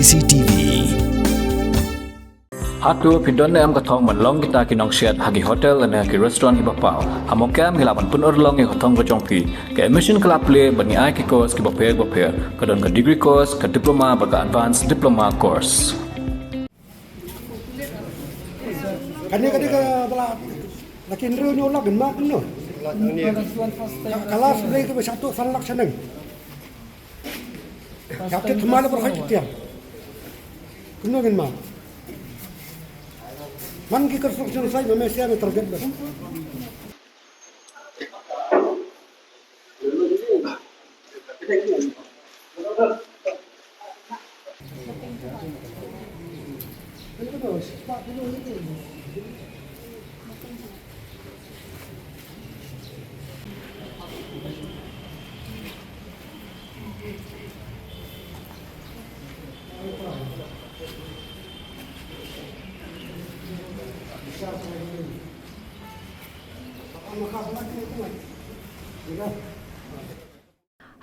CCTV. Hatu pidon am kathong man long kita kinong shed hagi hotel and hagi restaurant ibapau. Hamokam hilapan pun long kathong kajongpi. Ke emission club play bani ai ki course ki baper kadon ka degree course ka diploma baga advanced diploma course. Kani ka bala lakin ru nyola genma kuno. Kelas beli ke satu salak seneng. Kapten kemana berhati tiang. Kuno genma. Man ki construction site में से हमें target बस.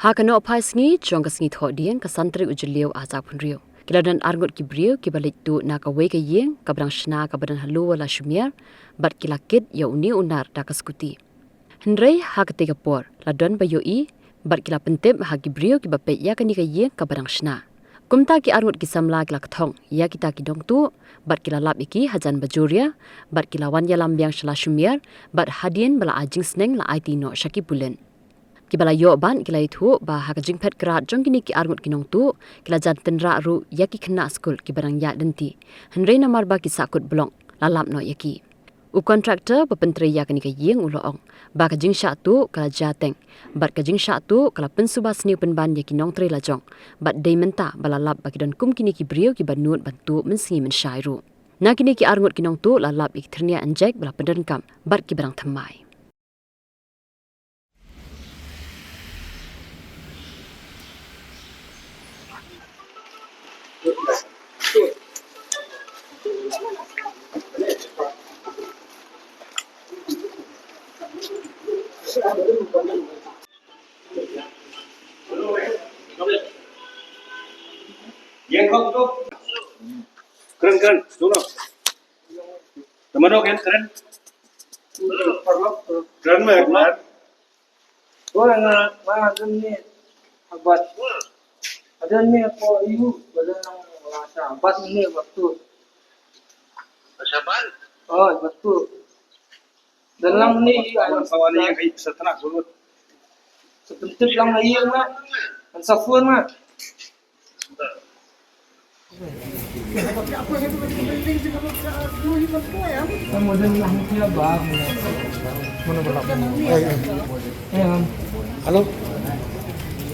Hakano opasngi chongasngi thodian ka santri ujliu azak punrio. Kiladan argot kibriu kibalik tu nakawe ke yeng kabrang shna kabadan halu wala shumir bat kilakit ya uni unar dakaskuti. Hendrei hakatiga por ladon bayoi bat kila pentep hagibriu kibape ya kani ke yeng kabarang shna. Kumta ki argot ki samla kila kathong ya kita ki dong tu bat kila lap iki hajan bajuria bat kila wan ya lambiang shla shumir bat hadien bala ajing sneng la IT no shaki bulen. Kibala yo ban kila itu ba hakajing pet kerat jong kini ki argut kinong tu kila jan tenra ru yaki kena skul ki barang ya denti henrei namar ba ki sakut blong lalap no yaki u kontraktor pepentri ya kini ka yeng uloong ba kajing sya tu kala jateng bat kajing sya tu kala pensubas ni penban yaki nong tre lajong bat dei menta balalap ba kidon kum kini ki brio ki banut bantu mensi mensyairu na kini ki argut kinong tu lalap ik ternia anjek bala pendenkam bat ki barang thamai. Yang kau tu keren dulu. Teman kan keren. Keren banget. Orang mana ni abad. Ada ni apa ibu pada nang rasa abad ni waktu. Saban. Oh waktu. Dalam ni kawan yang kayak setelah dulu. Sebentar lang ayam na. Ang safon na. Kemudian lang siya ba? Mana berapa? Ayan. Halo.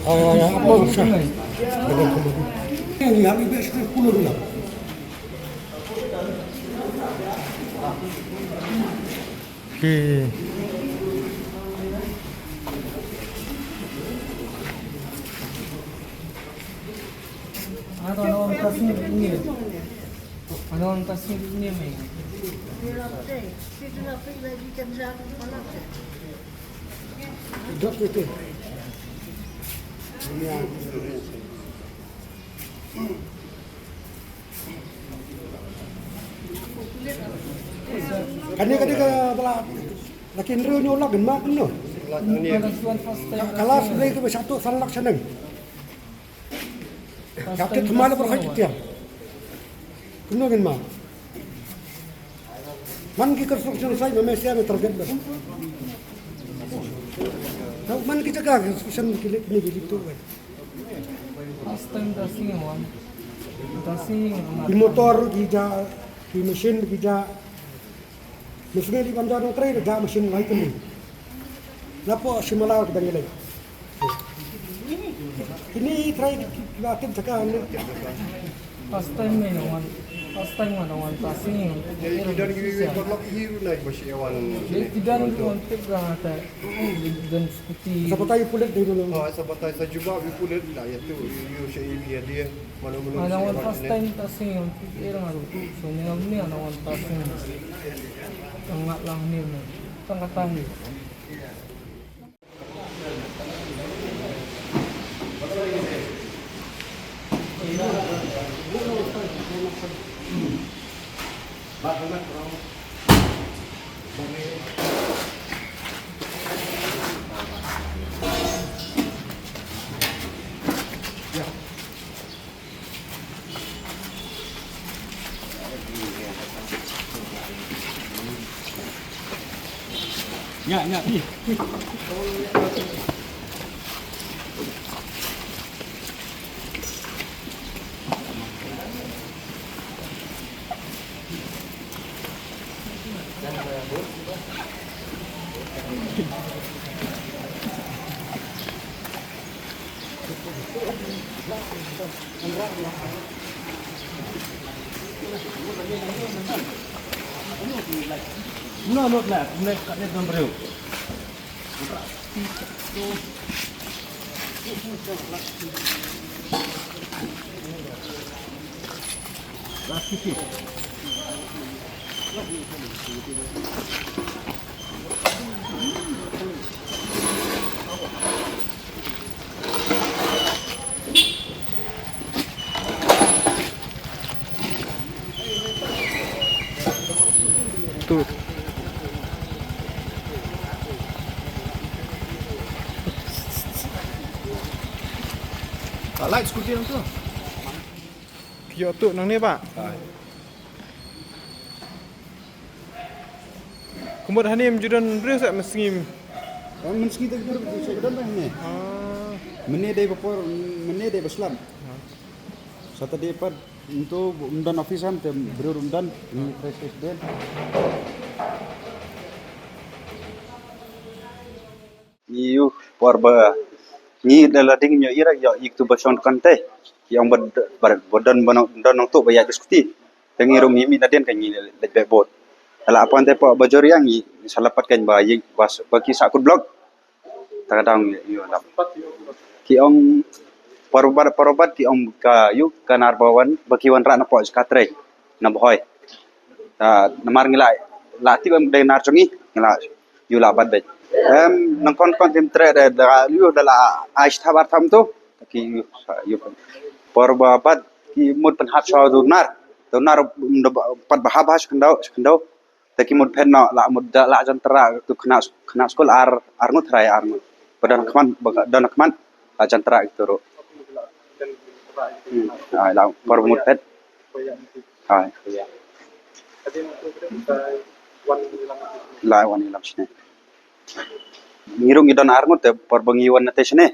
Apa usah? Ini hari besok 10 bulan. Okay. Ano ang tasnya ini? Ano ang tasnya ini may? Dok itu. Ini Kani ka bala lakin ru nyola genma kuno. Kelas beli ke satu salak seneng. Kapten kemana berhati tiang. Kuno genma. Man ki construction site में से हमें target बस. Tahu man kita kah construction ni bilik tu kan. Astem tasnya wan. Di motor kita di mesin kita mesin di bandar nong tray dah mesin lain tu. Lapo simula kita ngelai. Ini tray kita tim sekarang. Astem ni wan. Astem wan tasnya. Tidak gigi berlok hiu naik masih awan. Tidak ni wan tiga ada. Dan seperti. Sabatai pulet di dulu. Oh, sabatai saya juga pulet lah itu. You saya dia mana-mana. Ada wan astem tasnya. Orang ada. So ni ada wan tasnya. Sangat lang ni. Sangat tanggi. sangat orang bagi light skuter tu. Kio tu nang ni pak. Kumut hanim judan beri sak mesngim. Men ski tak ber sedan dah ni. Mene day bapor mene day baslam. Satu day par untuk undan ofisan tem beri undan ni presiden. Iu porba ni dalam ding nyo ira yo ik tu bason kante yang badan banong tu bayar diskuti tengirum mi naden kan ni lebih bot ala apa ante po bajor yang ni salapat kan bayi was bagi sakut blog kadang yo lap ki ong parobat ki ong ka yu kanar bawan bagi wan rak na po skatre na boy namar ngilai lati bam dai nar chungi ngila yu la bad dai nang kon tem tre da yu dala ais thabar tham tu ki yu porbabat ki mud penhat saw dunar pat bahabas kendau taki mud pen no la mud la jantara tu kena skol ar ngut rai ar ngut padan kman la jantara itu ro ai la por mud pen ai la wan ilam sine ngirung idon ar ngut por bangiwan na tesne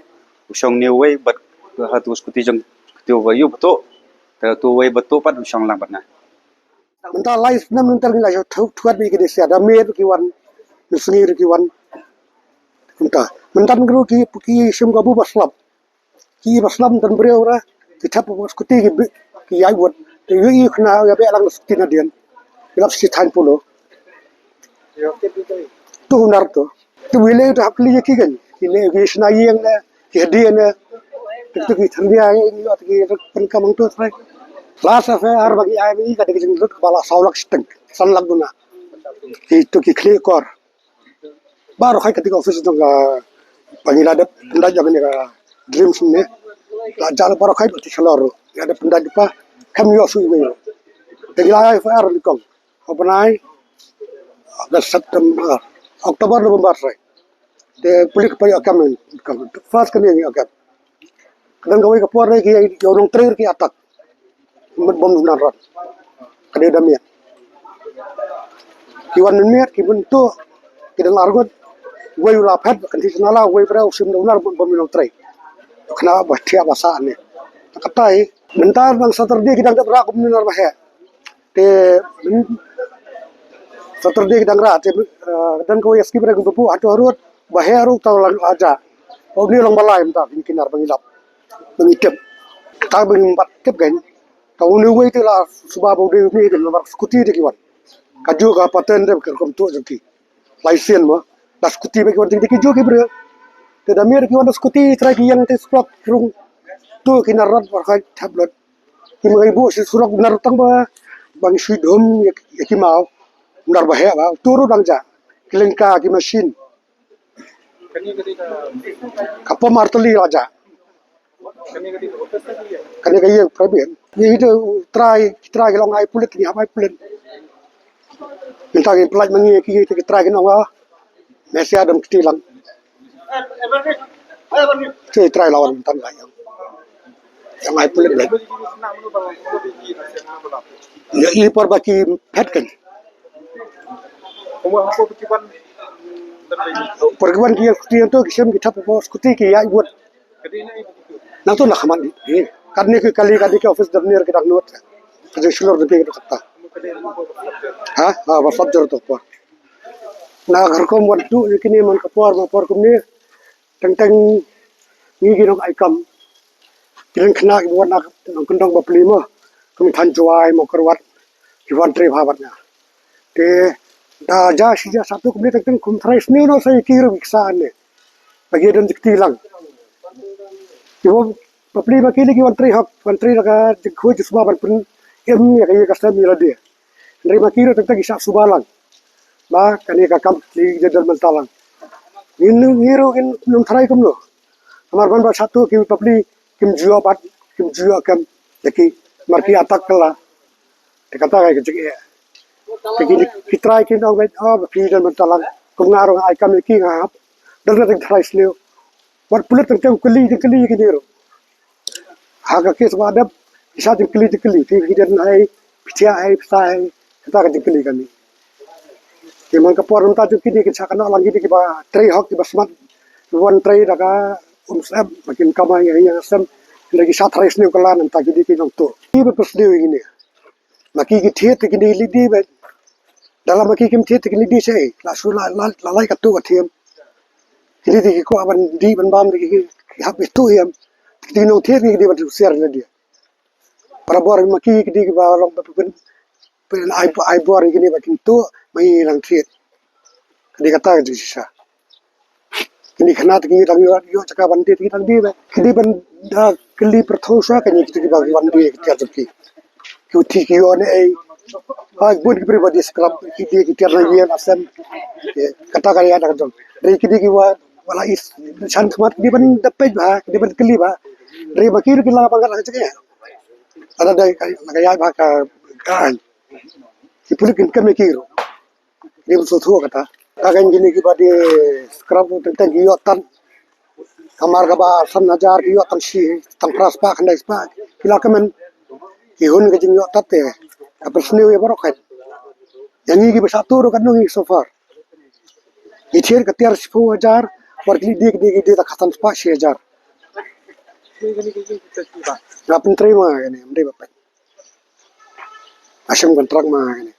usong ni way bat hatu skuti jeng tu wayu betul tu way betul pat usong lambat na mentah lain nam mental ni lah tuat bi ke desa ada mer kiwan sengir kiwan mentah ngru ki sim gabu baslam ki baslam tan breu ra ki thap skuti ki ai buat ki yu khna ya be alang skuti na dian ilap si than pulo tu nar tu wile tu hakli ki gan ki le ki sna yeng na ki hadian na tu ki thandia ni at ki pen kamang tu trai last affair bagi ai ni kada ki jenglut kepala saulak steng sanlak duna itu ki kli kor baru kai ketika office tu ga pangila ada pendat jangan ni dreams ni la jala baru kai ti saloro ada pendat pa kam yo su ibe tegila ai affair ni kong openai August September Oktober November sai de pulik pa ya kam fast kan ni agak kadang gawai ke puar lagi yo nong trail ki atak bom narat kada damia kiwan miat ki buntu kidang argot way la phat kan ti nala way pra usim donar bom nong trail kena batia basa ne katai bentar bang Saturday kidang tak ra kum nar bahe te Saturday kidang ra te dan ko yaski pra kum pu atu arut bahe aru taw lang aja ni long balai mta kinar bangilap bangitep ta bang bat tep gan kau ni way tu lah subah bodi ni dengan nomor skuti dia kiwan. Kaju ka paten dia kerkom tu jadi. License mah, dah skuti bagi orang tinggi kiju kibra. Tidak mir kiwan skuti try yang tu surat rung tu kinarat pakai tablet. Kima ibu si surat benar tang ba bang sidom ya kimau benar bahaya ba turu dangja. Kelengka ki mesin. Kapo marteli aja. Kani kaya private. Ni itu try long ai pulit ni apa pulit. minta ke pelaj mangi kita try kan awak Messi adam ketilang saya try lawan tan lah yang ai pulit lagi ya i por baki pet kan perguan dia kuti tu kisam kita pos kuti ki ya buat nang tu nak khaman ni kan ni kali ke office darnir ke dak not jadi sulur de ke kata ha wasat jor tu por na घर को मत दु kini man kapor kum ni teng ni ginok ai kam kiran khna ki buat nak kundong bapli mo kum than juai mo kerwat ki wan tre bhabat na te da ja si ja satu kum ni teng kum thrais ni no sai kiru biksa ne bagi dan dikti lang ki bo bapli ma kili ki wan tre laka khoi jusma ban pun em ni ka ye kasam ni la de ndri ma kiru teng isa subalang ba kani ka kam li jadal mentalang inu ngiro kin num thrai kum lo amar ban ba satu ki papli kim jua kam leki marki atak kala te kata ka jek e te ki try kin ong bet pi dan mentalang kum ngaro ai kam ki ngap dal na thrai sleo wat pulut teng kali ki ngiro haga kes wadap isa kali ti dan ai pitia ai sai kata ka kali kami कि मन का पोरम ता जो किदी के छकना लंगी दी के बा ट्रे हक के बसमत वन ट्रे दका सब makin kama ya sam lagi sat res ne kala nan ta kidi ke nong to ki be pes de ini maki ki the te kidi lidi be dalam maki kim the te kidi di se la su la lai ka tu ka them kidi di ko aban di ban bam di ki hap itu yam kidi nong the ki di ban ser na dia para bor maki kidi ke ba long pen ai bor ini makin tu mai lang thiet kadi kata ke sisa kini khana ti dang yo chaka ban ti dang bi ba kidi ban da kli pertho sa ka ni ti ba ban bi ti ajab ki uthi ki yo ne ai ha good everybody scrub kidi ki ter na ye asam kata ka ya dang re kidi ki wa wala is chan khamat di ban dapai ba kidi ban kli ba re bakir ki la ba ga chake ada dai ka ya ba ka ki pulikin ka me kiro dia bersuatu kata akan gini kibadi scrub tentang giyotan kamar kaba san najar giyotan si tang praspa kandai spa kila kemen ihun ke jing yotat te apa sniu ya barokat yang ini bersatu kan nungi so far ichir ketiar 10,000 per di tak khatan spa 6,000 na penterima ini mendai bapak asam kontrak mah ini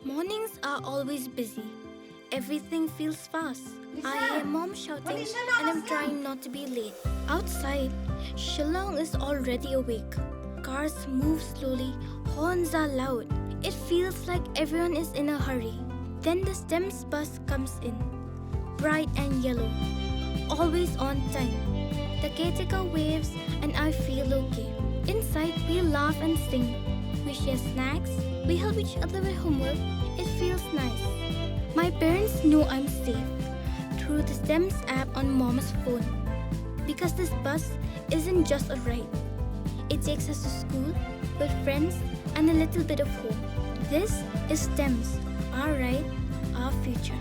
Mornings are always busy. Everything feels fast. I hear mom shouting and I'm trying not to be late. Outside, Shillong is already awake. Cars move slowly, horns are loud. It feels like everyone is in a hurry. Then the STEMS bus comes in, bright and yellow, always on time. The caretaker waves and I feel okay. Inside, we laugh and sing. We share snacks, we help each other with homework. It feels nice. My parents know I'm safe through the STEMS app on Mom's phone. Because this bus isn't just a ride. It takes us to school with friends and a little bit of hope. This is STEMS, our ride, our future.